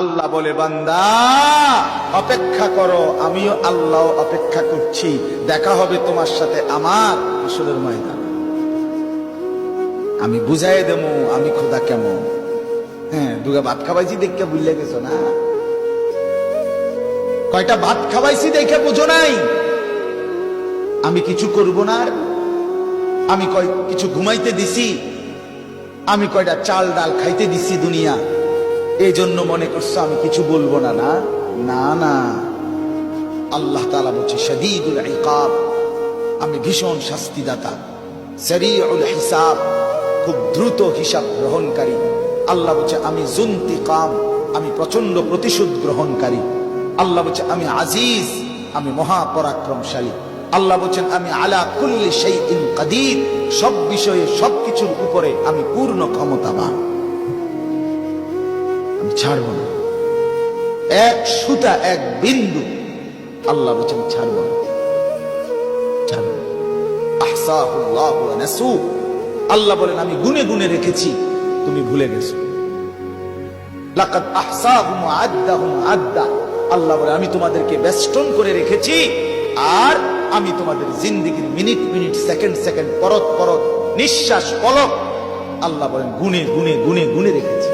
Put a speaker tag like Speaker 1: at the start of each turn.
Speaker 1: আল্লাহ বলে, বান্দা অপেক্ষা করো, আমিও আল্লাহ অপেক্ষা করছি, দেখা হবে তোমার সাথে আমার হাসরের ময়দান। আমি বুঝাই দেবো আমি খোদা কেমন। হ্যাঁ, দুগা ভাত খাওয়াইছি দেখে বুঝলে গেছো না? কয়টা ভাত খাওয়াইছি দেখে বুঝো নাই আমি কিছু করব না? আমি কিছু ঘুমাইতে দিছি? আমি কয়টা চাল ডাল খাইতে দিছি দুনিয়া, এই জন্য মনে করছো আমি কিছু বলবো না? না না না, আল্লাহ তাআলা বলছে শাদীদুল ইকাব, আমি ভীষণ শাস্তিদাতা, সারিউল হিসাব, খুব দ্রুত হিসাব গ্রহণকারী। আল্লাহ বলছে আমি যুনতিকাম, আমি প্রচন্ড প্রতিশোধ গ্রহণকারী। আল্লাহ বলছে আমি আজিজ, আমি মহাপরাক্রমশালী। আল্লাহ বলছেন আমি আলা কুল্লি শাইইন কাদির, সব বিষয়ে সবকিছুর উপরে আমি পূর্ণ ক্ষমতাবান। আমি ছাড়ব না এক সুতা, এক বিন্দু। আল্লাহ বলছেন ছাড়ব না, ছাড়ব। আহসাহুল্লাহু ওয়া নাসু, আল্লাহ বলেন আমি গুনে গুনে রেখেছি, তুমি ভুলে গেছো। লাকাদ আহসাহুম ওয়া আদ্দাহুম আদ্দা, আল্লাহ বলে আমি তোমাদেরকে বেষ্টন করে রেখেছি, আর আমি তোমাদের জিন্দেগির মিনিট মিনিট, সেকেন্ড সেকেন্ড, পরত পরত, নিঃশ্বাস পলক, আল্লাহ বলেন গুনে গুনে গুনে গুনে রেখেছি।